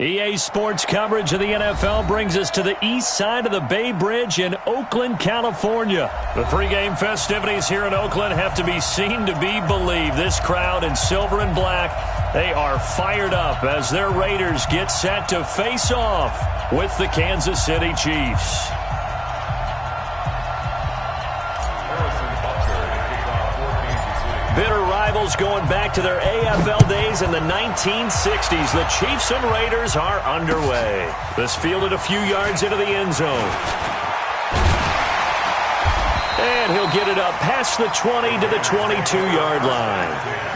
EA Sports coverage of the NFL brings us to the east side of the Bay Bridge in Oakland, California. The pregame festivities here in Oakland have to be seen to be believed. This crowd in silver and black, they are fired up as their Raiders get set to face off with the Kansas City Chiefs. Bitter rivals going back to their AFL days in the 1960s. The Chiefs and Raiders are underway. This fielded a few yards into the end zone. And he'll get it up past the 20 to the 22-yard line.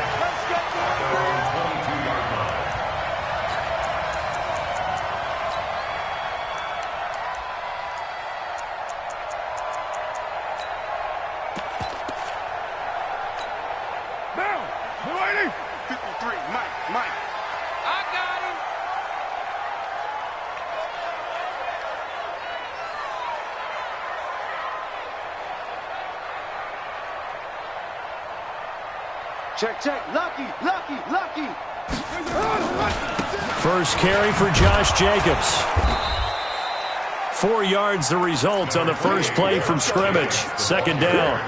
Check. Lucky. First carry for Josh Jacobs. 4 yards the result on the first play from scrimmage. Second down.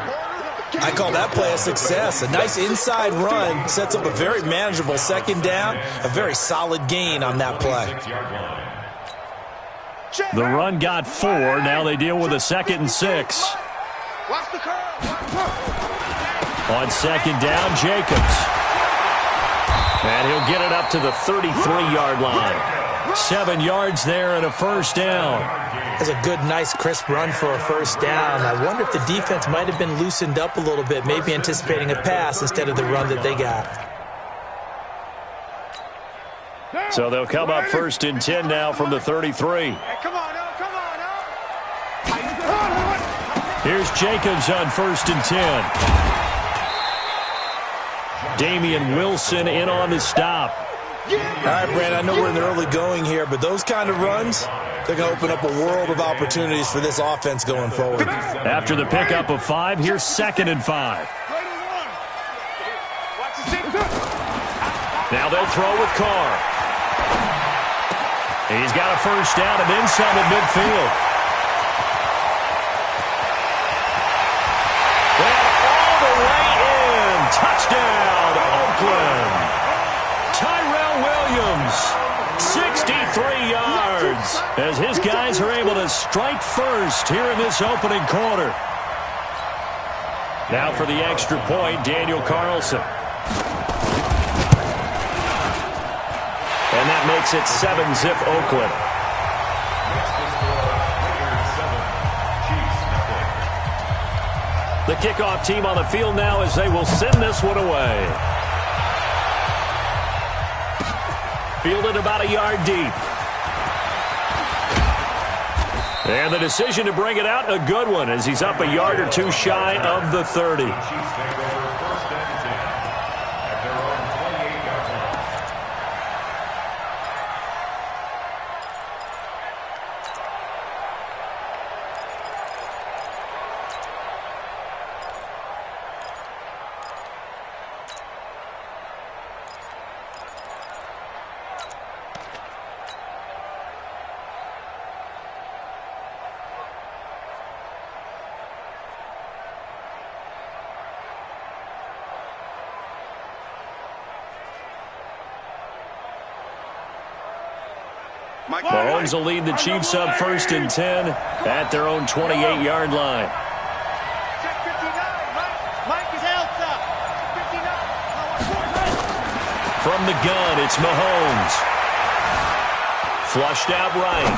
I call that play a success. A nice inside run sets up a very manageable second down. A very solid gain on that play. The run got 4. Now they deal with a 2nd and 6. Watch the curve. On second down, Jacobs. And he'll get it up to the 33-yard line. 7 yards there and a first down. That's a good, nice, crisp run for a first down. I wonder if the defense might have been loosened up a little bit, maybe anticipating a pass instead of the run that they got. So they'll come up 1st and 10 now from the 33. Come on. Here's Jacobs on 1st and 10. Damian Wilson in on the stop. All right, Brandon, I know we're in the early going here, but those kind of runs, they're going to open up a world of opportunities for this offense going forward. After the pickup of 5, here's 2nd and 5. Now they'll throw with Carr. He's got a first down and then some at midfield. And all the way in. Touchdown, Oakland. Tyrell Williams, 63 yards, as his guys are able to strike first here in this opening quarter. Now for the extra point, Daniel Carlson. And that makes it 7-zip Oakland. The kickoff team on the field now as they will send this one away. Fielded about a yard deep. And the decision to bring it out, a good one, as he's up a yard or two shy of the 30. Mahomes will lead the Chiefs up 1st and 10 at their own 28-yard line. From the gun, it's Mahomes. Flushed out right.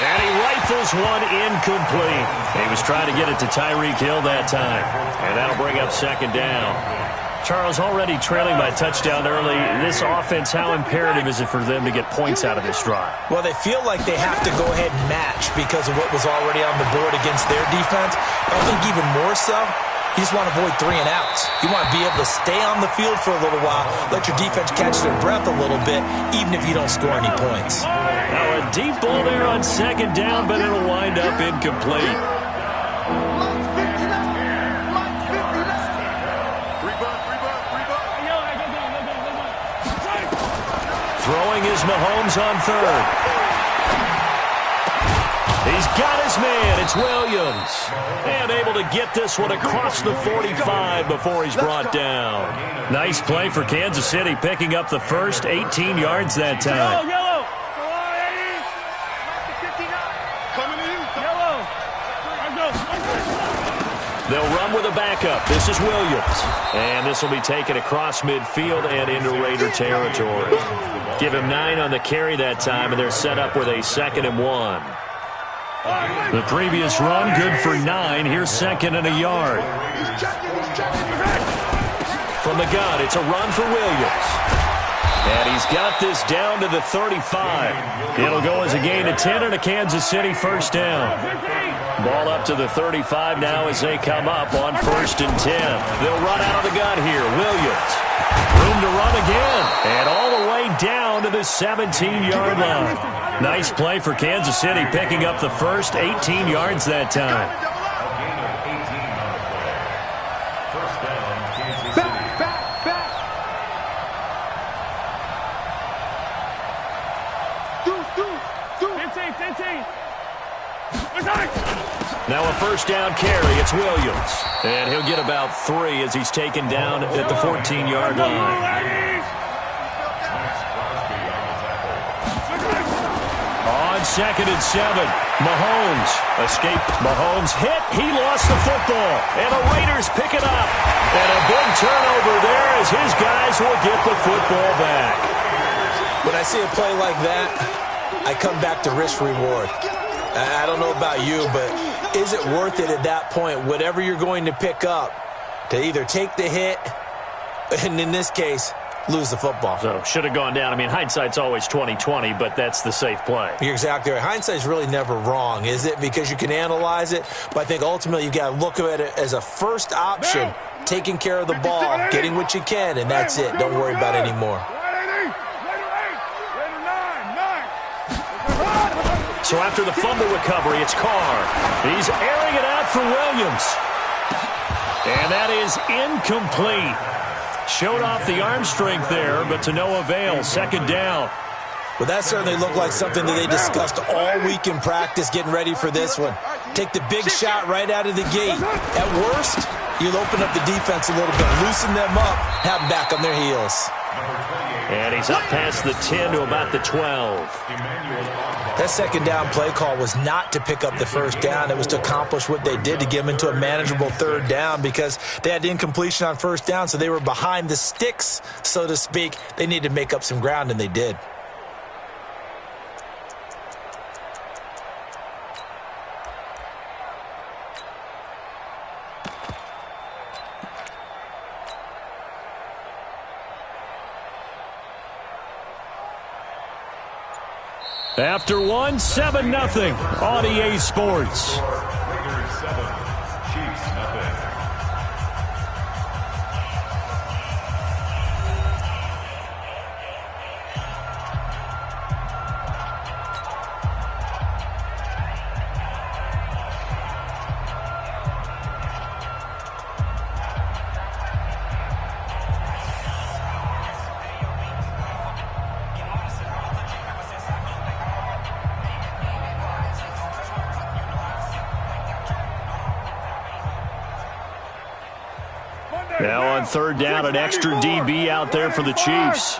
And he rifles one incomplete. He was trying to get it to Tyreek Hill that time. And that'll bring up 2nd down. Charles, already trailing by touchdown early. This offense, how imperative is it for them to get points out of this drive? Well, they feel like they have to go ahead and match because of what was already on the board against their defense. I think even more so, you just want to avoid 3 and outs. You want to be able to stay on the field for a little while, let your defense catch their breath a little bit, even if you don't score any points. Now a deep ball there on 2nd down, but it'll wind up incomplete. Throwing is Mahomes on third. He's got his man. It's Williams. And able to get this one across the 45 before he's brought down. Nice play for Kansas City, picking up the first 18 yards that time. Yellow. They'll run with a backup. This is Williams. And this will be taken across midfield and into Raider territory. Give him 9 on the carry that time, and they're set up with a 2nd and 1. The previous run, good for 9. Here's 2nd and a yard. From the gun, it's a run for Williams. And he's got this down to the 35. It'll go as a gain of 10 and a Kansas City first down. Ball up to the 35 now as they come up on 1st and 10. They'll run out of the gun here. Williams. Room to run again. And all the way down to the 17-yard line. Nice play for Kansas City, picking up the first 18 yards that time. Now a first down carry. It's Williams. And he'll get about 3 as he's taken down at the 14-yard line. On 2nd and 7, Mahomes escaped. Mahomes hit. He lost the football. And the Raiders pick it up. And a big turnover there as his guys will get the football back. When I see a play like that, I come back to risk reward. I don't know about you, but is it worth it at that point, whatever you're going to pick up, to either take the hit, and in this case, lose the football? So, should have gone down. I mean, hindsight's always 20/20, but that's the safe play. You're exactly right. Hindsight's really never wrong, is it? Because you can analyze it, but I think ultimately you've got to look at it as a first option, taking care of the ball, getting what you can, and that's it. Don't worry about it anymore. So after the fumble recovery, it's Carr. He's airing it out for Williams. And that is incomplete. Showed off the arm strength there, but to no avail. 2nd down. Well, that certainly looked like something that they discussed all week in practice getting ready for this one. Take the big shot right out of the gate. At worst, you'll open up the defense a little bit, loosen them up, have them back on their heels. And he's up past the 10 to about the 12. That 2nd down play call was not to pick up the first down. It was to accomplish what they did, to get them into a manageable 3rd down, because they had incompletion on 1st down, so they were behind the sticks, so to speak. They needed to make up some ground, and they did. After 1, 7-0 on EA Sports. Raiders 7, Chiefs nothing. Now on 3rd down, an extra DB out there for the Chiefs.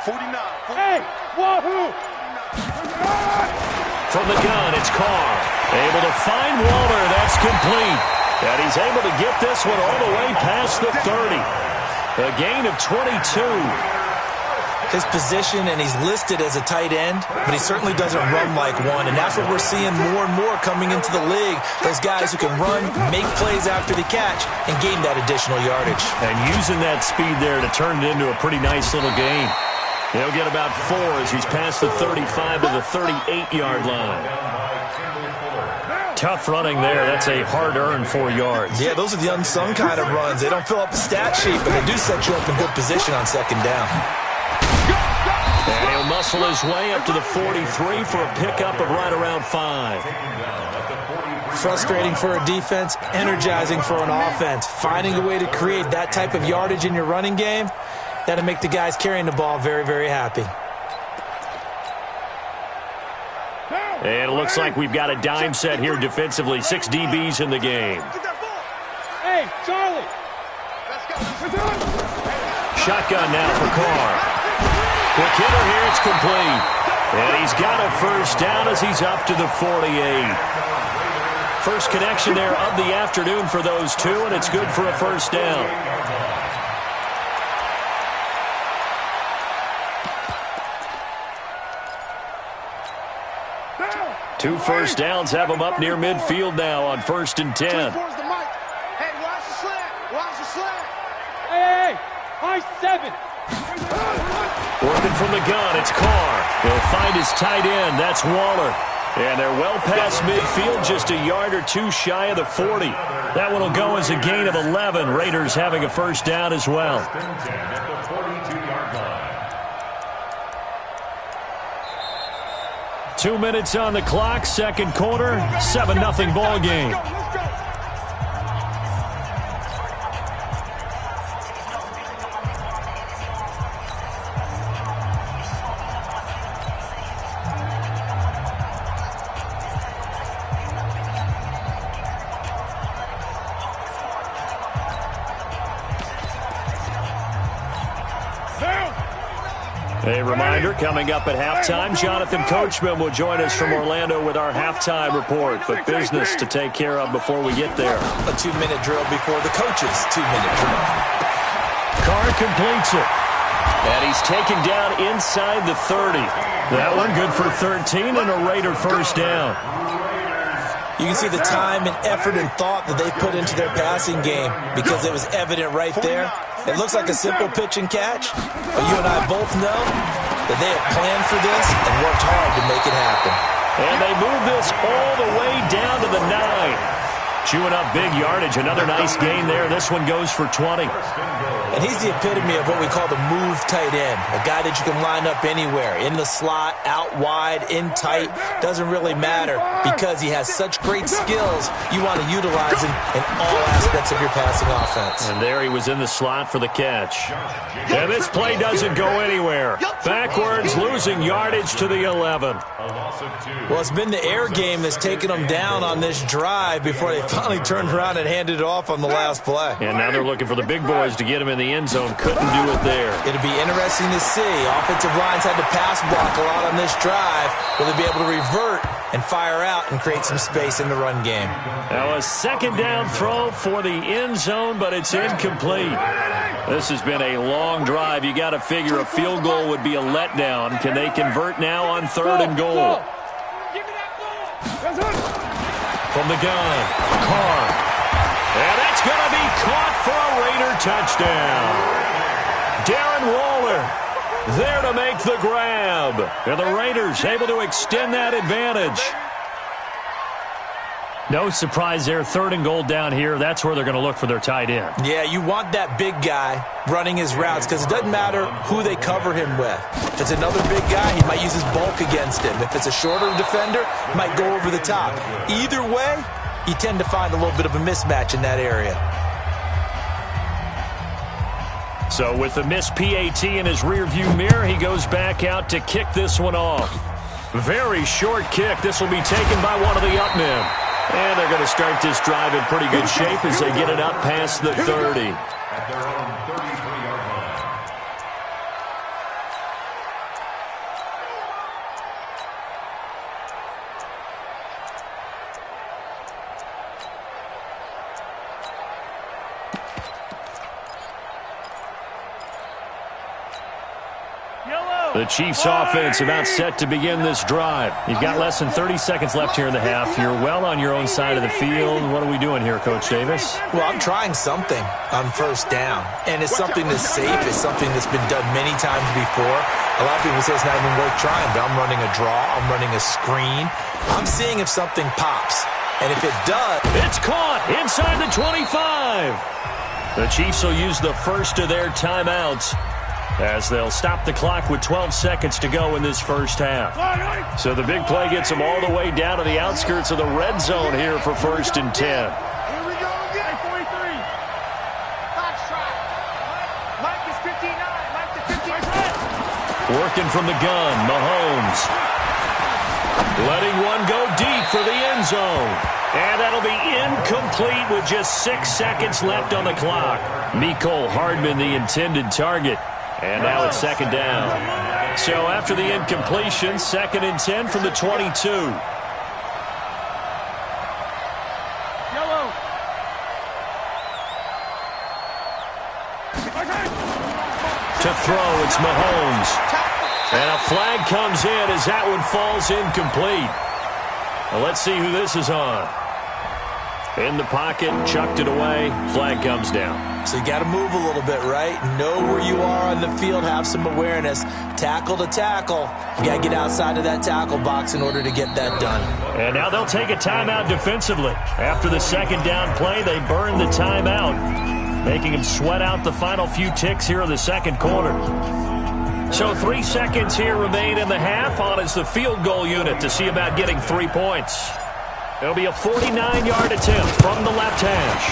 49. Hey, wahoo! From the gun, it's Carr. Able to find Walter. That's complete. And he's able to get this one all the way past the 30. A gain of 22. His position, and he's listed as a tight end, but he certainly doesn't run like one, and that's what we're seeing more and more coming into the league. Those guys who can run, make plays after the catch, and gain that additional yardage. And using that speed there to turn it into a pretty nice little gain. He'll get about 4 as he's past the 35 to the 38-yard line. Tough running there. That's a hard-earned 4 yards. Yeah, those are the unsung kind of runs. They don't fill up the stat sheet, but they do set you up in good position on 2nd down. And he'll muscle his way up to the 43 for a pickup of right around 5. Frustrating for a defense, energizing for an offense. Finding a way to create that type of yardage in your running game, That'll make the guys carrying the ball very, very happy. And it looks like we've got a dime set here defensively. 6 DBs in the game. Hey, Charlie. Shotgun now for Carr. Quick hitter here, it's complete. And he's got a first down as he's up to the 48. First connection there of the afternoon for those two, and it's good for a first down. Two first downs have them up near midfield now on 1st and 10. Hey, watch the slant. Watch the slant. Hey, high 7. Working from the gun, it's Carr. He'll find his tight end. That's Waller. And they're well past midfield, just a yard or two shy of the 40. That one will go as a gain of 11. Raiders having a first down as well. 2 minutes on the clock, second quarter, 7-0 ball game. A reminder, coming up at halftime, Jonathan Coachman will join us from Orlando with our halftime report, but business to take care of before we get there. A 2-minute drill before the coach's 2-minute drill. Carr completes it. And he's taken down inside the 30. That one good for 13 and a Raider first down. You can see the time and effort and thought that they put into their passing game because it was evident right there. It looks like a simple pitch and catch, but you and I both know that they have planned for this and worked hard to make it happen. And they move this all the way down to the 9. Chewing up big yardage. Another nice gain there. This one goes for 20. And he's the epitome of what we call the move tight end, a guy that you can line up anywhere, in the slot, out wide, in tight, doesn't really matter because he has such great skills. You want to utilize him in all aspects of your passing offense. And there he was in the slot for the catch. And this play doesn't go anywhere. Backwards, losing yardage to the 11. Well, it's been the air game that's taken them down on this drive before they finally turned around and handed it off on the last play. And now they're looking for the big boys to get him in the end zone. Couldn't do it there. It'll be interesting to see. Offensive lines had to pass block a lot on this drive. Will they be able to revert and fire out and create some space in the run game? Now a second down throw for the end zone, but it's incomplete. This has been a long drive. You got to figure a field goal would be a letdown. Can they convert now on 3rd and goal? From the gun, Carr. And that's going to be caught for a Raider touchdown. Darren Waller there to make the grab. And the Raiders able to extend that advantage. No surprise there. 3rd and goal down here. That's where they're going to look for their tight end. Yeah, you want that big guy running his routes because it doesn't matter who they cover him with. If it's another big guy, he might use his bulk against him. If it's a shorter defender, he might go over the top. Either way, you tend to find a little bit of a mismatch in that area. So with the missed PAT in his rearview mirror, he goes back out to kick this one off. Very short kick. This will be taken by one of the up men. And they're going to start this drive in pretty good shape as they get it up past the 30. At their own 33-yard line. The Chiefs offense about set to begin this drive. You've got less than 30 seconds left here in the half. You're well on your own side of the field. What are we doing here, Coach Davis? Well, I'm trying something on 1st down. And it's something that's safe. It's something that's been done many times before. A lot of people say it's not even worth trying, but I'm running a draw. I'm running a screen. I'm seeing if something pops. And if it does... It's caught inside the 25. The Chiefs will use the first of their timeouts as they'll stop the clock with 12 seconds to go in this first half. So the big play gets them all the way down to the outskirts of the red zone here for 1st and 10. Here we go again. 43. Box try. Mike is 59. Working from the gun, Mahomes. Letting one go deep for the end zone. And that'll be incomplete with just 6 seconds left on the clock. Mecole Hardman, the intended target. And now it's second down. So after the incompletion, 2nd and 10 from the 22. Yellow. To throw, it's Mahomes. And a flag comes in as that one falls incomplete. Well, let's see who this is on. In the pocket, chucked it away, flag comes down. So you got to move a little bit, right? Know where you are on the field, have some awareness. Tackle to tackle. You got to get outside of that tackle box in order to get that done. And now they'll take a timeout defensively. After the second down play, they burn the timeout, making them sweat out the final few ticks here in the second quarter. So 3 seconds here remain in the half. On is the field goal unit to see about getting 3 points. It'll be a 49-yard attempt from the left hash.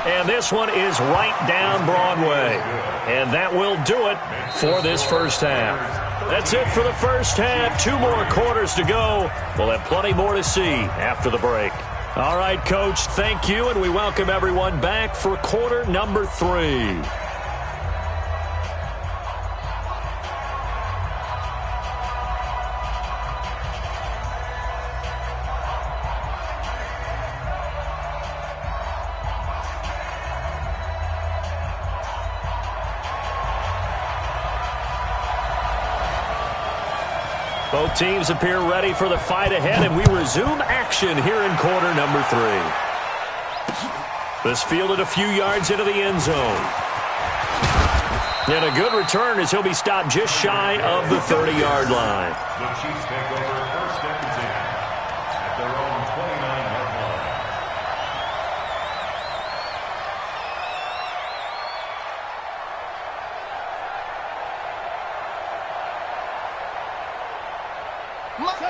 And this one is right down Broadway. And that will do it for this first half. That's it for the first half. 2 more quarters to go. We'll have plenty more to see after the break. All right, Coach, thank you, and we welcome everyone back for quarter number 3. Both teams appear ready for the fight ahead, and we resume action here in quarter number 3. This fielded a few yards into the end zone. And a good return as he'll be stopped just shy of the 30-yard line. The Chiefs take over 1st and 10 at their own 29-yard line.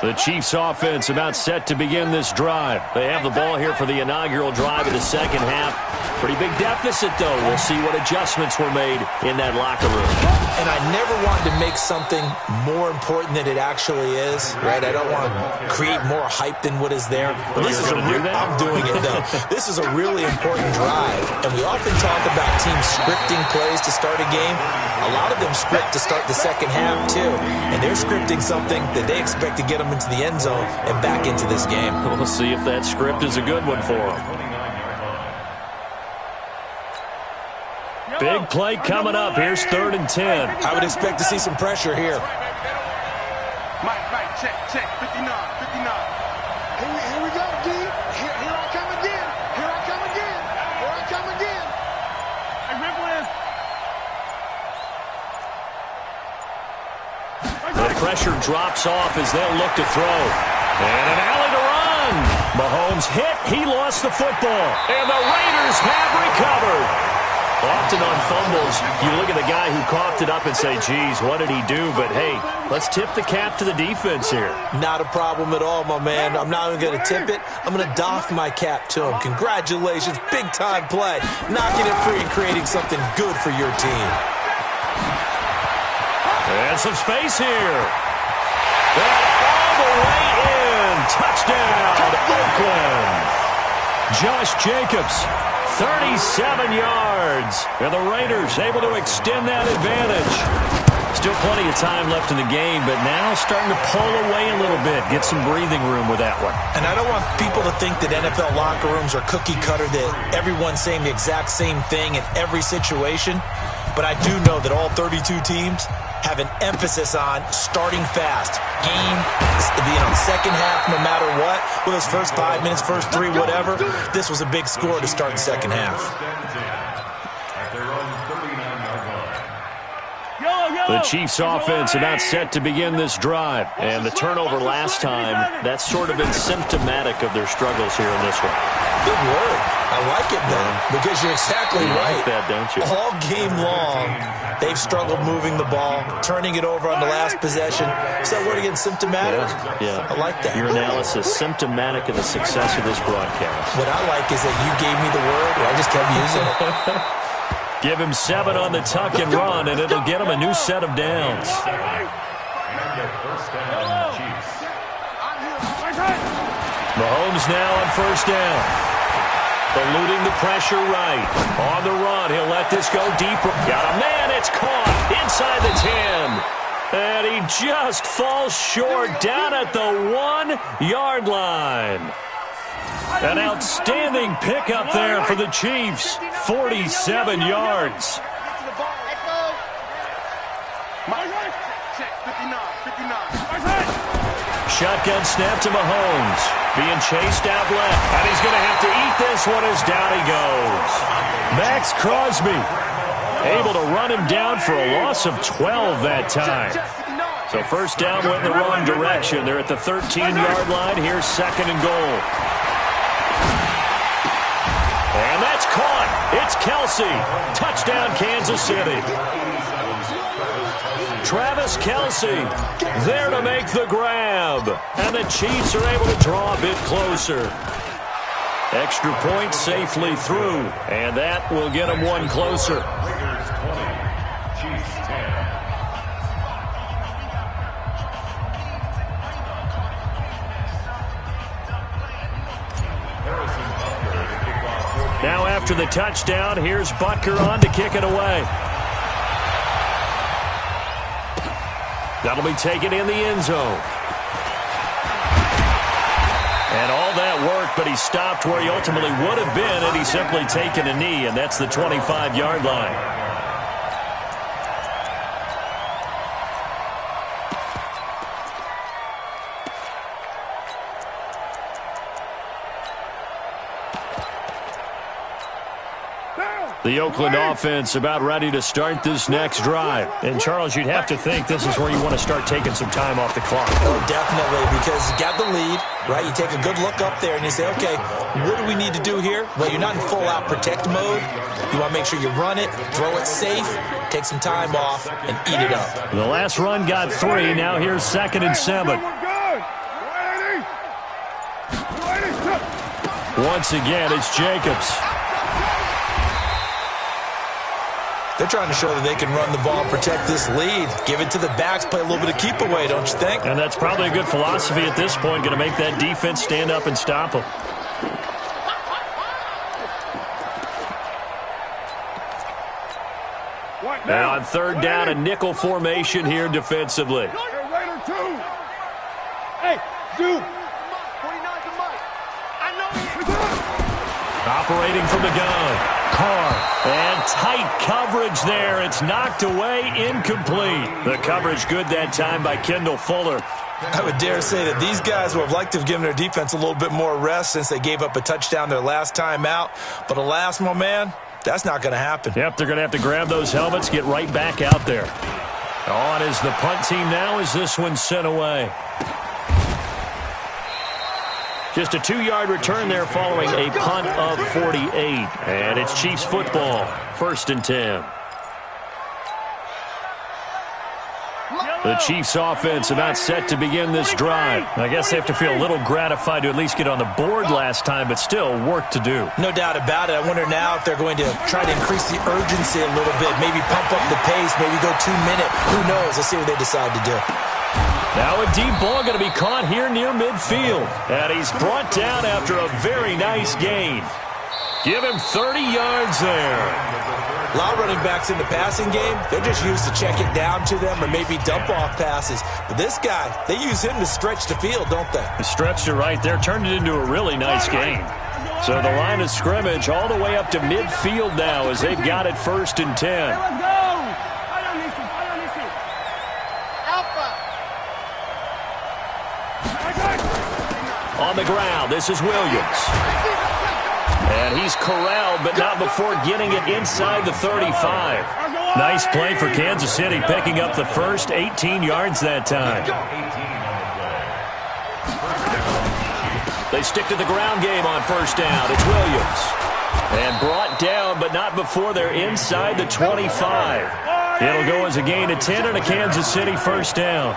The Chiefs offense about set to begin this drive. They have the ball here for the inaugural drive of the second half. Pretty big deficit, though. We'll see what adjustments were made in that locker room. And I never want to make something more important than it actually is, right? I don't want to create more hype than what is there. But this is I'm doing it, though. This is a really important drive. And we often talk about teams scripting plays to start a game. A lot of them script to start the second half, too. And they're scripting something that they expect to get them into the end zone and back into this game. We'll see if that script is a good one for them. Big play coming up. Here's 3rd and 10. I would expect to see some pressure here. Mike, check, 59. Here we go, D. Here I come again. Here I come again. Here I come again. Hey, The pressure drops off as they'll look to throw. And an alley to run. Mahomes hit. He lost the football. And the Raiders have recovered. Often on fumbles, you look at the guy who coughed it up and say, geez, what did he do? But, hey, let's tip the cap to the defense here. Not a problem at all, my man. I'm not even going to tip it. I'm going to doff my cap to him. Congratulations. Big-time play. Knocking it free and creating something good for your team. And some space here. And all the way in. Touchdown, Oakland. Josh Jacobs. 37 yards. And the Raiders able to extend that advantage. Still plenty of time left in the game, but now starting to pull away a little bit. Get some breathing room with that one. And I don't want people to think that NFL locker rooms are cookie cutter, that everyone's saying the exact same thing in every situation. But I do know that all 32 teams have an emphasis on starting fast. Game, second half, no matter what. Well, those first 5 minutes, first 3, whatever. This was a big score to start the second half. At their own 39-yard line. The Chiefs offense about set to begin this drive. And the turnover last time, that's sort of been symptomatic of their struggles here in this one. Good word. I like it, though, because you're exactly right. Like that, don't you? All game long, they've struggled moving the ball, turning it over on the last possession. Is that word again, symptomatic? Yeah. I like that. Your analysis, symptomatic of the success of this broadcast. What I like is that you gave me the word, and I just kept using it. Give him 7 on the tuck and run, and it'll get him a new set of downs. Mahomes now on first down. Eluding the pressure right. On the run, he'll let this go deeper. Got a man, it's caught inside the 10. And he just falls short down at the 1-yard line. An outstanding pickup there for the Chiefs. 47 yards. Shotgun snap to Mahomes. Being chased out left. And he's going to have to eat this one as down he goes. Max Crosby able to run him down for a loss of 12 that time. So first down went in the wrong direction. They're at the 13-yard line. Here's second and goal. And that's caught. It's Kelsey. Touchdown, Kansas City. Travis Kelsey there to make the grab. And the Chiefs are able to draw a bit closer. Extra point safely through. And that will get them one closer. Now after the touchdown, here's Butker on to kick it away. That'll be taken in the end zone. And all that worked, but he stopped where he ultimately would have been had he simply taken a knee, and that's the 25-yard line. The Oakland offense about ready to start this next drive. And, Charles, you'd have to think this is where you want to start taking some time off the clock. Oh, definitely, because you got the lead, right? You take a good look up there and you say, okay, what do we need to do here? Well, you're not in full-out protect mode. You want to make sure you run it, throw it safe, take some time off, and eat it up. The last run got 3. Now here's 2nd and 7. Once again, it's Jacobs. They're trying to show that they can run the ball and protect this lead. Give it to the backs, play a little bit of keep away, don't you think? And that's probably a good philosophy at this point, going to make that defense stand up and stop them. Now on third down, a nickel formation here defensively. Hey, dude. Operating from the gun. Carr. And tight coverage there. It's knocked away, incomplete. The coverage good that time by Kendall Fuller. I would dare say that these guys would have liked to have given their defense a little bit more rest since they gave up a touchdown their last time out. But alas, my man, that's not going to happen. Yep, they're going to have to grab those helmets, get right back out there. On is the punt team now as this one's sent away. Just a 2-yard return there following a punt of 48. And it's Chiefs football, 1st and 10. The Chiefs offense about set to begin this drive. I guess they have to feel a little gratified to at least get on the board last time, but still work to do. No doubt about it. I wonder now if they're going to try to increase the urgency a little bit, maybe pump up the pace, maybe go 2-minute. Who knows? Let's see what they decide to do. Now a deep ball going to be caught here near midfield. And he's brought down after a very nice gain. Give him 30 yards there. A lot of running backs in the passing game, they're just used to check it down to them or maybe dump off passes. But this guy, they use him to stretch the field, don't they? The stretch it right there, turned it into a really nice gain. So the line of scrimmage all the way up to midfield now as they've got it 1st and 10. On the ground, this is Williams. And he's corralled, but not before getting it inside the 35. Nice play for Kansas City, picking up the first 18 yards that time. They stick to the ground game on first down. It's Williams. And brought down, but not before they're inside the 25. It'll go as a gain of 10 and a Kansas City first down.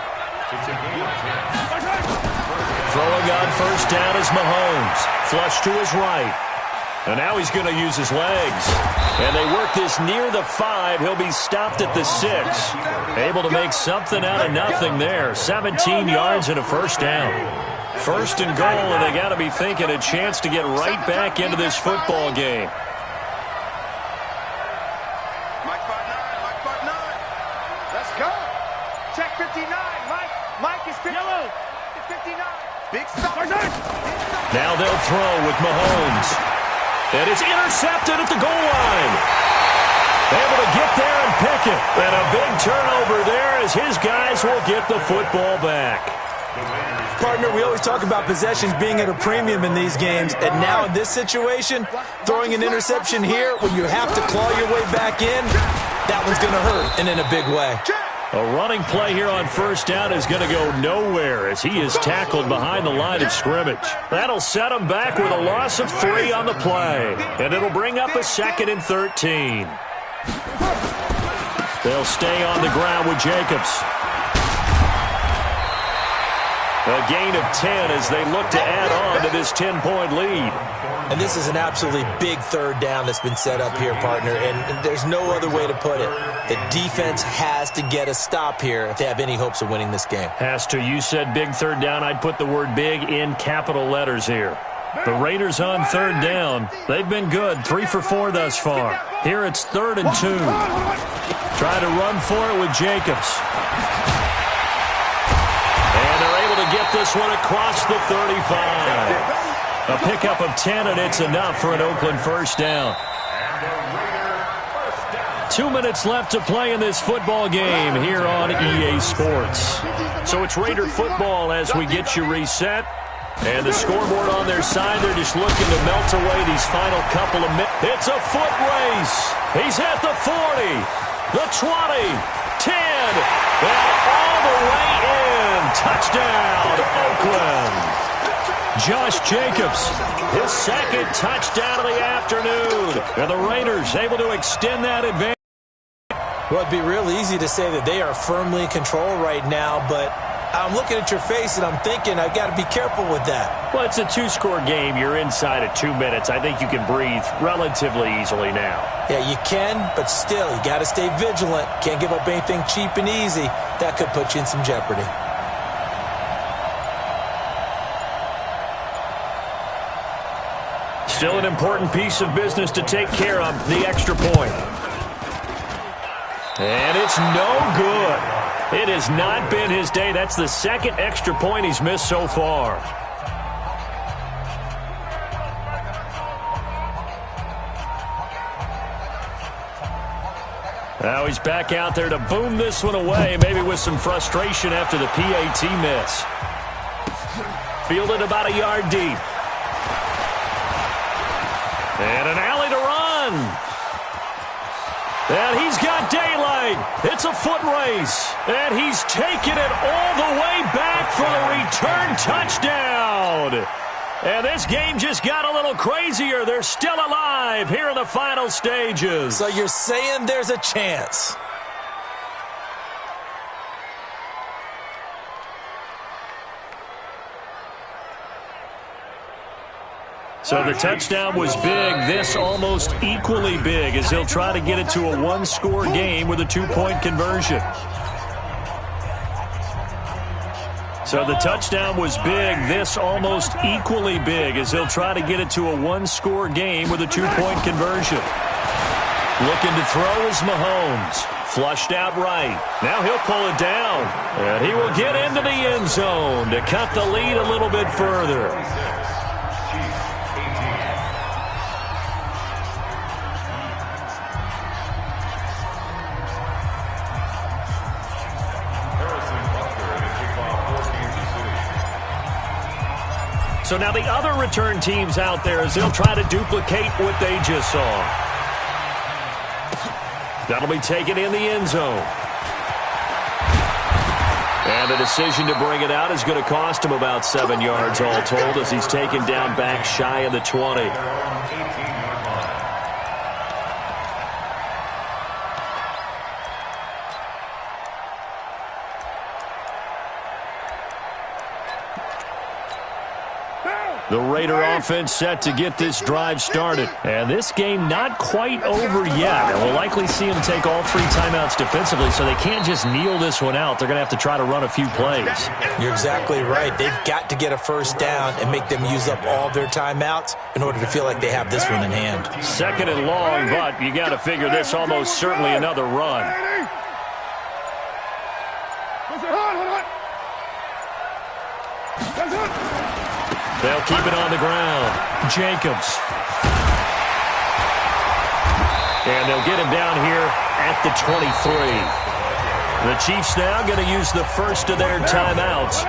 Throwing on first down is Mahomes. Flush to his right. And now he's going to use his legs. And they work this near the 5. He'll be stopped at the 6. Able to make something out of nothing there. 17 yards and a first down. First and goal, and they got to be thinking a chance to get right back into this football game. Mike 5'9", Mike 5'9". Let's go. Check 59. Mike is 59. Yellow. 59. Big stop. Now they'll throw with Mahomes. And it's intercepted at the goal line. Able to get there and pick it. And a big turnover there as his guys will get the football back. Partner, we always talk about possessions being at a premium in these games. And now in this situation, throwing an interception here when you have to claw your way back in, that one's going to hurt, and in a big way. A running play here on first down is going to go nowhere as he is tackled behind the line of scrimmage. That'll set him back with a loss of 3 on the play. And it'll bring up a 2nd and 13. They'll stay on the ground with Jacobs. A gain of 10 as they look to add on to this 10-point lead. And this is an absolutely big third down that's been set up here, partner, and there's no other way to put it. The defense has to get a stop here if they have any hopes of winning this game. Has to. You said big third down. I'd put the word big in capital letters here. The Raiders on third down. They've been good. 3 for 4 thus far. Here it's 3rd and 2. Try to run for it with Jacobs. And they're able to get this one across the 35. A pickup of 10, and it's enough for an Oakland first down. 2 minutes left to play in this football game here on EA Sports. So it's Raider football as we get you reset. And the scoreboard on their side, they're just looking to melt away these final couple of minutes. It's a foot race. He's at the 40, the 20, 10, and all the way in. Touchdown, Oakland. Josh Jacobs, his 2nd touchdown of the afternoon. And the Raiders able to extend that advantage. Well, it'd be real easy to say that they are firmly in control right now, but I'm looking at your face and I'm thinking I've got to be careful with that. Well, it's a 2-score game. You're inside of 2 minutes. I think you can breathe relatively easily now. Yeah, you can, but still, you got to stay vigilant. Can't give up anything cheap and easy. That could put you in some jeopardy. Still an important piece of business to take care of, the extra point. And it's no good. It has not been his day. That's the 2nd extra point he's missed so far. Now he's back out there to boom this one away, maybe with some frustration after the PAT miss. Fielded about a yard deep. And an alley to run. And he's got daylight. It's a foot race. And he's taken it all the way back for the return touchdown. And this game just got a little crazier. They're still alive here in the final stages. So you're saying there's a chance? So the touchdown was big. This almost equally big as he'll try to get it to a 1-score game with a 2-point conversion. So the touchdown was big. This almost equally big as he'll try to get it to a 1-score game with a 2-point conversion. Looking to throw is Mahomes. Flushed out right. Now he'll pull it down. And he will get into the end zone to cut the lead a little bit further. So now the other return teams out there as they'll try to duplicate what they just saw. That'll be taken in the end zone. And the decision to bring it out is going to cost him about 7 yards all told as he's taken down back shy of the 20. The Raider offense set to get this drive started. And this game not quite over yet. And we'll likely see them take all 3 timeouts defensively, so they can't just kneel this one out. They're going to have to try to run a few plays. You're exactly right. They've got to get a first down and make them use up all their timeouts in order to feel like they have this one in hand. 2nd and long, but you got to figure this almost certainly another run. They'll keep it on the ground. Jacobs. And they'll get him down here at the 23. The Chiefs now going to use the first of their timeouts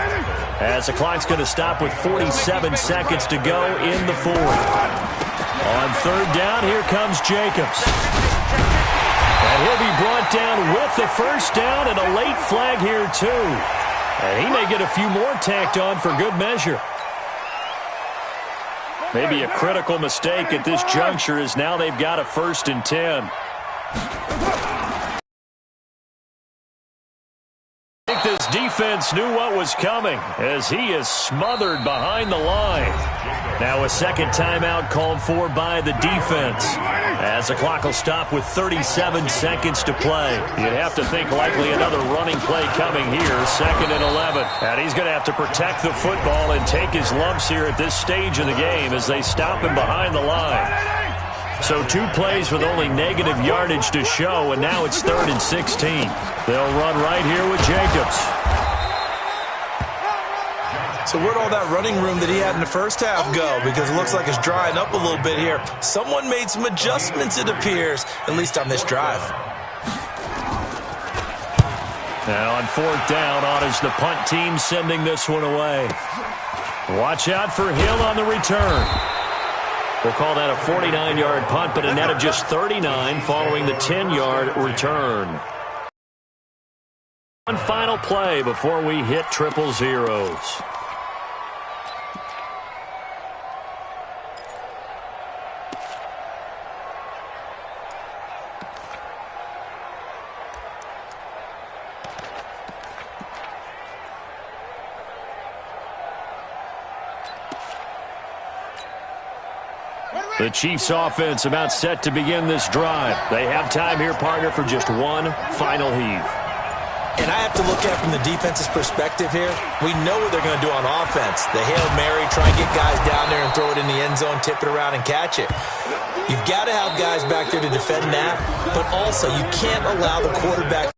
as the clock's going to stop with 47 seconds to go in the 4th. On 3rd down, here comes Jacobs. And he'll be brought down with the first down and a late flag here too. And he may get a few more tacked on for good measure. Maybe a critical mistake at this juncture is now they've got a 1st and 10. I think this defense knew what was coming as he is smothered behind the line. Now a 2nd timeout called for by the defense as the clock will stop with 37 seconds to play. You'd have to think likely another running play coming here, 2nd and 11. And he's going to have to protect the football and take his lumps here at this stage of the game as they stop him behind the line. So 2 plays with only negative yardage to show, and now it's 3rd and 16. They'll run right here with Jacobs. So where'd all that running room that he had in the first half go? Because it looks like it's drying up a little bit here. Someone made some adjustments, it appears, at least on this drive. Now on 4th down, on is the punt team sending this one away. Watch out for Hill on the return. We'll call that a 49-yard punt, but a net of just 39 following the 10-yard return. One final play before we hit 000. The Chiefs offense about set to begin this drive. They have time here, partner, for just one final heave. And I have to look at it from the defense's perspective here. We know what they're going to do on offense. The Hail Mary, try and get guys down there and throw it in the end zone, tip it around and catch it. You've got to have guys back there to defend that, but also you can't allow the quarterback